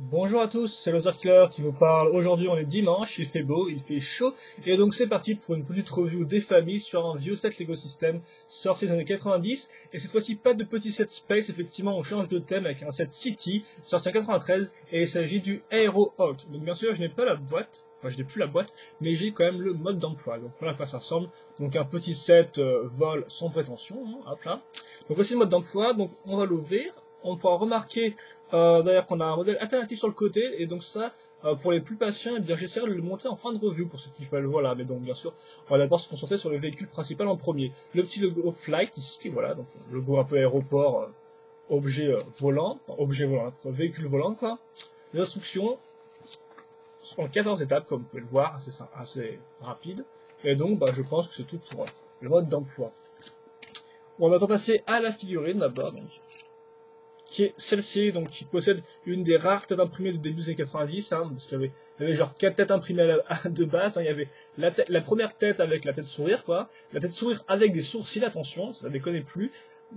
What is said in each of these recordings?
Bonjour à tous, c'est Loser Killer qui vous parle. Aujourd'hui on est dimanche, il fait beau, il fait chaud, et donc c'est parti pour une petite review des familles sur un vieux set Lego System sorti des années 90, et cette fois-ci pas de petit set Space, effectivement on change de thème avec un set City sorti en 93, et il s'agit du Aero Hawk. Donc bien sûr je n'ai pas la boîte, enfin je n'ai plus la boîte, mais j'ai quand même le mode d'emploi, donc voilà à quoi ça ressemble. Donc un petit set vol sans prétention, hein, hop là. Donc voici le mode d'emploi, donc on va l'ouvrir, on pourra remarquer d'ailleurs qu'on a un modèle alternatif sur le côté, et donc ça, pour les plus patients, eh bien j'essaierai de le monter en fin de review pour ceux qui veulent, voilà, mais donc bien sûr, on va d'abord se concentrer sur le véhicule principal en premier. Le petit logo Flight ici, voilà, donc logo un peu aéroport, objet volant, enfin, objet volant, véhicule volant quoi. Les instructions sont en 14 étapes, comme vous pouvez le voir, assez rapide, et donc bah, je pense que c'est tout pour le mode d'emploi. On va passer à la figurine d'abord, donc qui est celle-ci, donc qui possède une des rares têtes imprimées de début des années 90, hein, parce qu'il y avait genre 4 têtes imprimées de base, hein, il y avait la première tête avec la tête sourire, quoi, la tête sourire avec des sourcils, attention, ça déconne plus,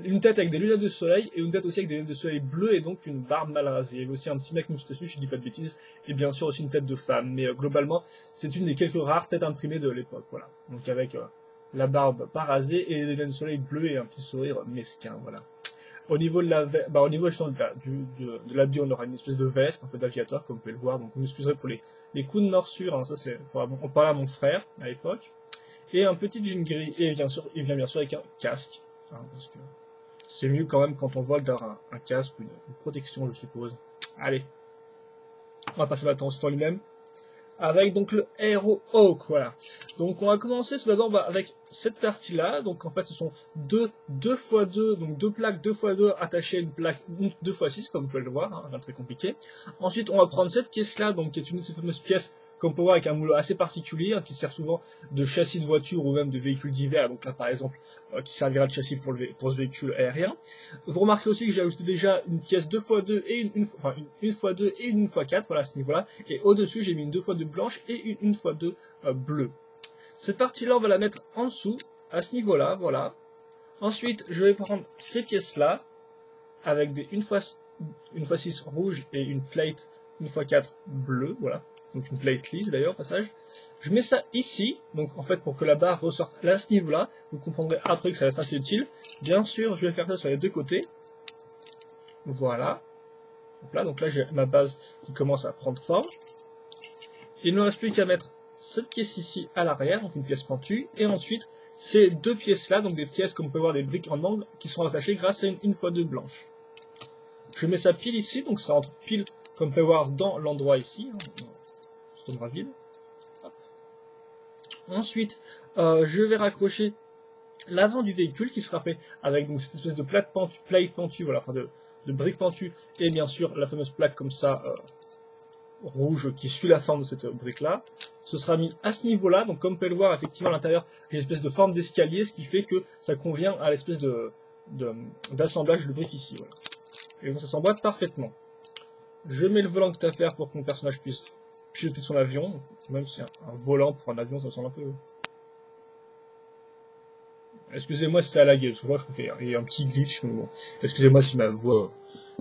une tête avec des lunettes de soleil, et une tête aussi avec des lunettes de soleil bleues, et donc une barbe mal rasée. Il y avait aussi un petit mec moustachu, je dis pas de bêtises, et bien sûr aussi une tête de femme, mais globalement, c'est une des quelques rares têtes imprimées de l'époque, voilà. Donc avec la barbe pas rasée, et des lunettes de soleil bleues, et un petit sourire mesquin, voilà. Au niveau de au niveau de l'habit, on aura une espèce de veste, un peu d'aviateur, comme vous pouvez le voir. Donc, vous m'excuserez pour les coups de morsure, hein, ça c'est, on parlait à mon frère, à l'époque. Et un petit jean gris, et bien sûr, il vient bien sûr avec un casque, hein, parce que c'est mieux quand même quand on voit d'avoir un casque ou une protection, je suppose. Allez, on va passer maintenant au stand lui-même avec donc le Aero Hawk, voilà. Donc on va commencer tout d'abord avec cette partie-là. Donc en fait ce sont deux fois deux, donc deux plaques 2x2 attachées à une plaque 2x6, comme vous pouvez le voir, hein, rien de très compliqué. Ensuite on va prendre cette pièce-là, donc qui est une de ces fameuses pièces qu'on peut voir avec un moulin assez particulier, hein, qui sert souvent de châssis de voiture ou même de véhicule d'hiver, donc là par exemple qui servira de châssis pour ce véhicule aérien. Vous remarquez aussi que j'ai ajouté déjà une pièce 2x2 et une fois 2 et une fois 4, voilà à ce niveau-là, et au-dessus j'ai mis une 2x2 blanche et une fois 2 bleue. Cette partie-là on va la mettre en dessous, à ce niveau-là, voilà. Ensuite je vais prendre ces pièces-là, avec des 1x6 rouge et une plate 1x4 bleu, voilà. Donc une plate lisse d'ailleurs, au passage. Je mets ça ici, donc en fait pour que la barre ressorte là à ce niveau-là, vous comprendrez après que ça va être assez utile. Bien sûr, je vais faire ça sur les deux côtés. Voilà. Donc là j'ai ma base qui commence à prendre forme. Il ne me reste plus qu'à mettre cette pièce ici à l'arrière, donc une pièce pentue, et ensuite ces deux pièces là, donc des pièces comme on peut voir des briques en angle, qui sont attachées grâce à une 1x2 blanche. Je mets ça pile ici, donc ça entre pile, comme on peut voir, dans l'endroit ici, hein, ce endroit vide. Ensuite, je vais raccrocher l'avant du véhicule qui sera fait avec donc, cette espèce de plate pentue, voilà, enfin de briques pentues, et bien sûr la fameuse plaque comme ça, rouge, qui suit la forme de cette brique-là. Ce sera mis à ce niveau-là, donc comme vous pouvez le voir, effectivement à l'intérieur, il y a une espèce de forme d'escalier, ce qui fait que ça convient à l'espèce d'assemblage de briques ici, voilà. Et donc ça s'emboîte parfaitement. Je mets le volant tout à faire pour que mon personnage puisse piloter son avion, même si un volant pour un avion ça ressemble un peu. Excusez-moi si c'est à la gueule, je crois qu'il y a un petit glitch, mais bon. Excusez-moi si ma voix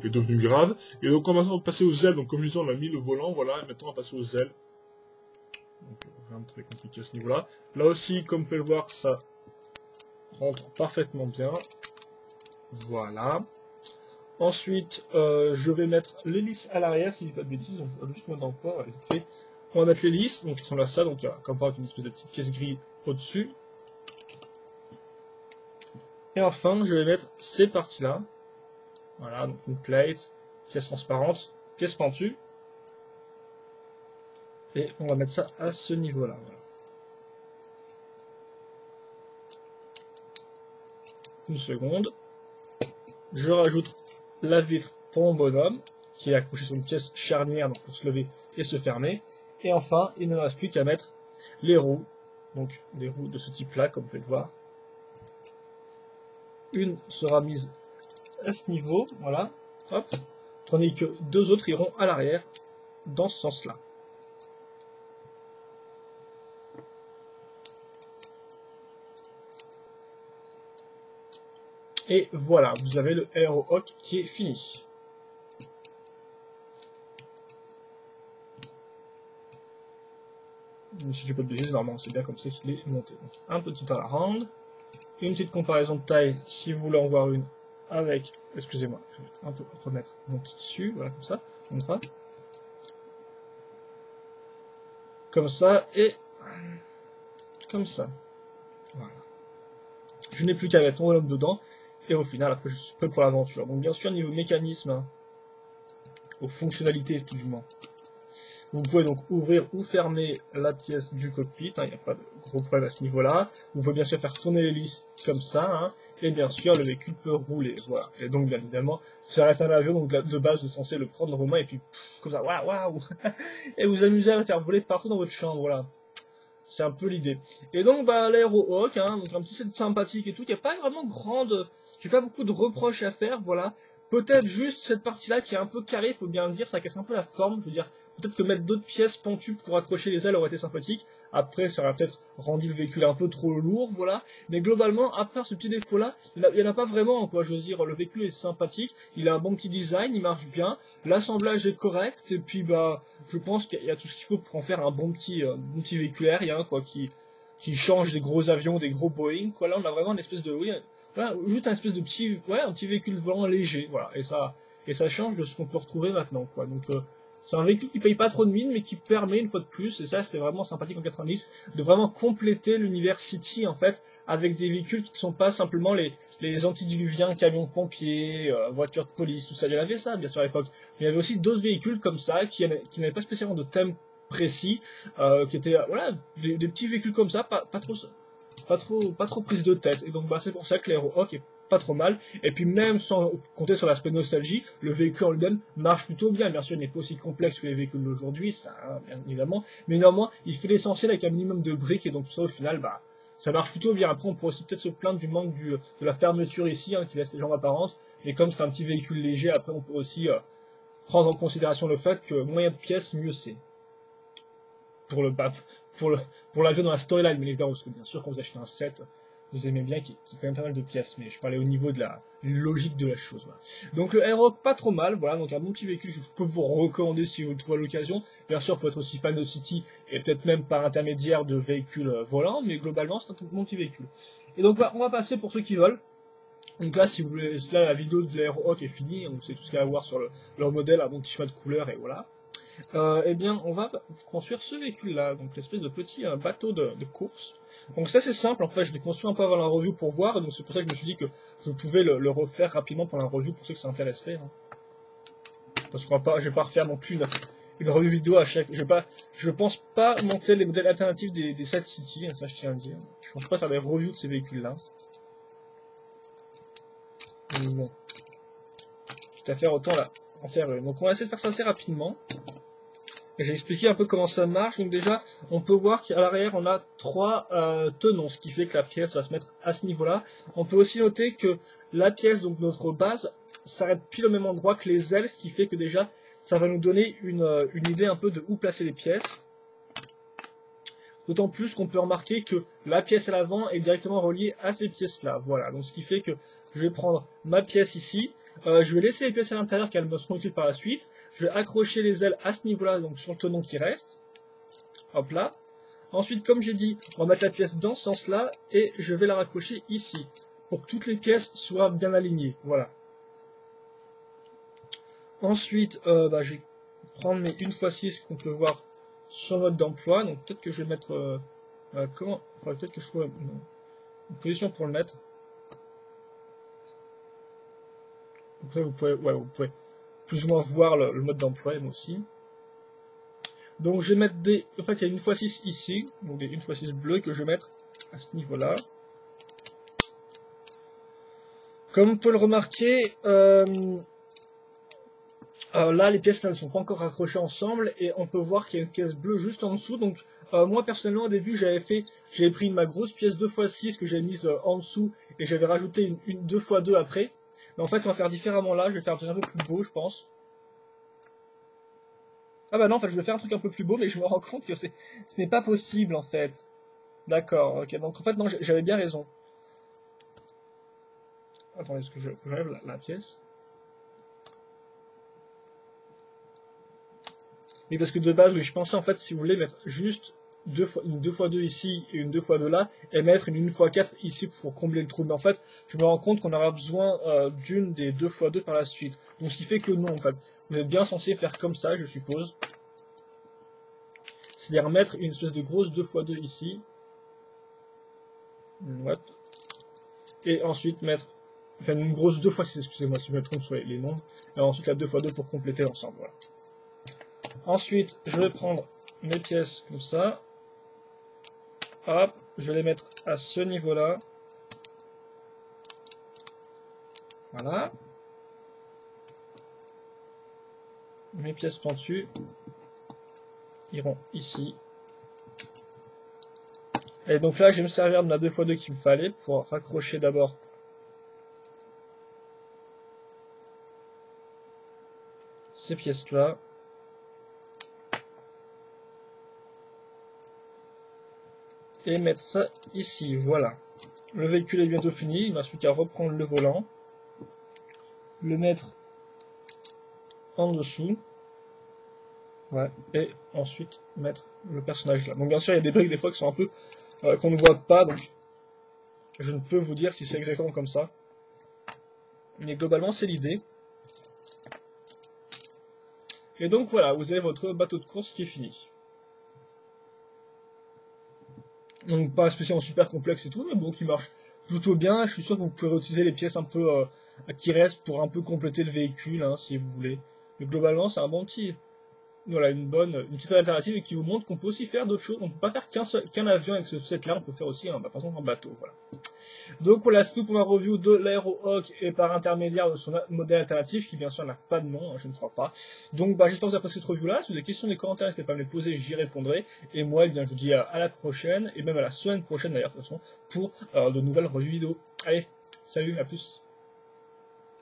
est devenue grave. Et donc on va maintenant passer aux ailes, donc comme je disais on a mis le volant, voilà, et maintenant on va passer aux ailes. Donc rien de très compliqué à ce niveau-là. Là aussi, comme vous pouvez le voir, ça rentre parfaitement bien. Voilà. Ensuite, je vais mettre l'hélice à l'arrière, si je dis pas de bêtises, donc je vais juste mettre dans le port, on va mettre l'hélice, donc ils sont là ça, donc il y a comme par exemple une espèce de petite pièce grise au-dessus. Et enfin, je vais mettre ces parties-là. Voilà, donc une plate, pièce transparente, pièce pentue. Et on va mettre ça à ce niveau-là. Voilà. Une seconde. Je rajoute la vitre pour mon bonhomme, qui est accroché sur une pièce charnière donc pour se lever et se fermer. Et enfin, il ne me reste plus qu'à mettre les roues, donc des roues de ce type-là, comme vous pouvez le voir. Une sera mise à ce niveau, voilà, hop, tandis que deux autres iront à l'arrière, dans ce sens-là. Et voilà, vous avez le Aero Hawk qui est fini. Si je peux pas de bêtises, normalement c'est bien comme ça qu'il est monté. Donc, un petit around, une petite comparaison de taille si vous voulez en voir une avec, excusez-moi, je vais un peu remettre mon tissu, voilà comme ça, comme ça et comme ça. Voilà. Je n'ai plus qu'à mettre mon homme dedans et au final après je suis prêt pour l'aventure. Donc bien sûr niveau mécanisme, hein, aux fonctionnalités tout du moins. Vous pouvez donc ouvrir ou fermer la pièce du cockpit, il n'y a pas de gros problème à ce niveau-là. Vous pouvez bien sûr faire tourner l'hélice comme ça, hein, et bien sûr le véhicule peut rouler. Voilà. Et donc bien évidemment, ça reste un avion, donc de base vous êtes censé le prendre vos mains et puis comme ça, waouh, et vous amuser à le faire voler partout dans votre chambre, voilà. C'est un peu l'idée. Et donc bah l'Aérohawk, hein, donc un petit set sympathique et tout, il n'y a pas vraiment j'ai pas beaucoup de reproches à faire, voilà. Peut-être juste cette partie-là qui est un peu carrée, il faut bien le dire, ça casse un peu la forme, je veux dire, peut-être que mettre d'autres pièces pentues pour accrocher les ailes aurait été sympathique, après ça aurait peut-être rendu le véhicule un peu trop lourd, voilà, mais globalement, à part ce petit défaut-là, il n'y en a pas vraiment, quoi, je veux dire, le véhicule est sympathique, il a un bon petit design, il marche bien, l'assemblage est correct, et puis bah, je pense qu'il y a tout ce qu'il faut pour en faire un bon petit véhicule aérien, quoi, qui change des gros avions, des gros Boeing, quoi, là on a vraiment une espèce de, oui, voilà, juste un espèce de petit, ouais, un petit véhicule volant léger, voilà, et ça change de ce qu'on peut retrouver maintenant, quoi. Donc c'est un véhicule qui paye pas trop de mine, mais qui permet une fois de plus, et ça c'est vraiment sympathique en 90, de vraiment compléter l'univers City en fait, avec des véhicules qui ne sont pas simplement les antidiluviens, camions pompiers, voitures de police, tout ça. Il y en avait ça bien sûr à l'époque, mais il y avait aussi d'autres véhicules comme ça qui n'avaient pas spécialement de thème précis, qui étaient voilà des petits véhicules comme ça, pas trop prise de tête. Et donc bah, c'est pour ça que l'Aérohawk est pas trop mal. Et puis même sans compter sur l'aspect nostalgie, le véhicule en lui-même marche plutôt bien. Bien sûr, il n'est pas aussi complexe que les véhicules d'aujourd'hui, ça, hein, bien évidemment. Mais néanmoins, il fait l'essentiel avec un minimum de briques. Et donc tout ça, au final, bah, ça marche plutôt bien. Après, on pourrait aussi peut-être se plaindre du manque de la fermeture ici, hein, qui laisse les jambes apparentes. Mais comme c'est un petit véhicule léger, après, on peut aussi prendre en considération le fait que moins de pièces, mieux c'est. Pour l'avion dans la storyline, mais évidemment, parce que bien sûr, quand vous achetez un set, vous aimez bien qu'il y ait quand même pas mal de pièces, mais je parlais au niveau de la logique de la chose. Voilà. Donc le Aerohawk, pas trop mal, voilà, donc un bon petit véhicule, je peux vous recommander si vous le trouvez à l'occasion. Bien sûr, il faut être aussi fan de City, et peut-être même par intermédiaire de véhicules volants, mais globalement, c'est un bon petit véhicule. Et donc on va passer pour ceux qui veulent. Donc là, si vous voulez, là, la vidéo de l'Aerohawk est finie, on sait tout ce qu'il y a à voir sur leur modèle, un bon petit choix de couleur, et voilà. Eh bien, on va construire ce véhicule-là, donc l'espèce de petit bateau de course. Donc ça c'est simple, en fait, je l'ai construit un peu avant la review pour voir, donc c'est pour ça que je me suis dit que je pouvais le refaire rapidement pendant la review pour ceux que ça intéresserait. Hein. Parce que je vais pas refaire non plus une review vidéo à chaque... Je pense pas monter les modèles alternatifs des 7 City, ça je tiens à le dire. Je pense pas faire des reviews de ces véhicules-là. Bon. Quitte à faire autant là, en faire une. Donc on va essayer de faire ça assez rapidement. J'ai expliqué un peu comment ça marche. Donc déjà, on peut voir qu'à l'arrière, on a 3 tenons, ce qui fait que la pièce va se mettre à ce niveau-là. On peut aussi noter que la pièce, donc notre base, s'arrête pile au même endroit que les ailes, ce qui fait que déjà, ça va nous donner une idée un peu de où placer les pièces. D'autant plus qu'on peut remarquer que la pièce à l'avant est directement reliée à ces pièces-là. Voilà, donc ce qui fait que je vais prendre ma pièce ici. Je vais laisser les pièces à l'intérieur qu'elles me seront utiles par la suite. Je vais accrocher les ailes à ce niveau-là, donc sur le tenon qui reste. Hop là. Ensuite, comme j'ai dit, on va mettre la pièce dans ce sens-là et je vais la raccrocher ici pour que toutes les pièces soient bien alignées. Voilà. Ensuite, je vais prendre mes 1x6 qu'on peut voir sur le mode d'emploi. Donc peut-être que je vais mettre... comment? Enfin, peut-être que je trouve une position pour le mettre. Donc là, vous pouvez plus ou moins voir le mode d'emploi, moi aussi. Donc je vais mettre des... En fait, il y a une x6 ici, donc des 1x6 bleues que je vais mettre à ce niveau-là. Comme on peut le remarquer, là, les pièces là, ne sont pas encore accrochées ensemble et on peut voir qu'il y a une pièce bleue juste en dessous. Donc moi, personnellement, au début, j'avais pris ma grosse pièce 2x6 que j'ai mise en dessous et j'avais rajouté une 2x2 après. Mais en fait, on va faire différemment là. Je vais faire un truc un peu plus beau, je pense. Ah bah non, en fait, je vais faire un truc un peu plus beau, mais je me rends compte que ce n'est pas possible, en fait. D'accord, ok. Donc, en fait, non, j'avais bien raison. Attendez, faut que j'enlève la pièce. Oui, parce que de base, oui, je pensais, en fait, si vous voulez, mettre juste une 2x2 ici et une 2x2 là, et mettre une 1x4 ici pour combler le trou. Mais en fait, je me rends compte qu'on aura besoin d'une des 2x2 par la suite. Donc ce qui fait que non, en fait. Vous êtes bien censé faire comme ça, je suppose. C'est-à-dire mettre une espèce de grosse 2x2 ici. Hop. Et ensuite mettre, enfin une grosse 2x6, excusez-moi si je me trompe sur les nombres. Et ensuite la 2x2 pour compléter l'ensemble. Voilà. Ensuite, je vais prendre mes pièces comme ça. Hop, je vais les mettre à ce niveau-là. Voilà. Mes pièces pentues iront ici. Et donc là, je vais me servir de la 2x2 qu'il me fallait pour raccrocher d'abord ces pièces-là. Et mettre ça ici, voilà. Le véhicule est bientôt fini, il ne reste plus qu'à reprendre le volant, le mettre en dessous, ouais, et ensuite mettre le personnage là. Donc bien sûr, il y a des briques des fois qui sont un peu qu'on ne voit pas, donc je ne peux vous dire si c'est exactement comme ça. Mais globalement, c'est l'idée. Et donc voilà, vous avez votre bateau de course qui est fini. Donc pas spécialement super complexe et tout, mais bon, qui marche plutôt bien. Je suis sûr que vous pouvez réutiliser les pièces un peu qui restent pour un peu compléter le véhicule, hein, si vous voulez. Mais globalement, c'est un bon petit... Voilà, une petite alternative et qui vous montre qu'on peut aussi faire d'autres choses. On ne peut pas faire qu'un avion avec ce set-là, on peut faire aussi par exemple un bateau. Voilà. Donc voilà, c'est tout pour ma review de l'Aerohawk et par intermédiaire de son modèle alternatif qui bien sûr n'a pas de nom, hein, je ne crois pas. Donc j'espère que vous avez apprécié cette review là. Si vous avez des questions dans les commentaires, n'hésitez pas à me les poser, j'y répondrai. Et moi, eh bien, je vous dis à la prochaine, et même à la semaine prochaine d'ailleurs de toute façon, pour de nouvelles reviews vidéo. Allez, salut, à plus.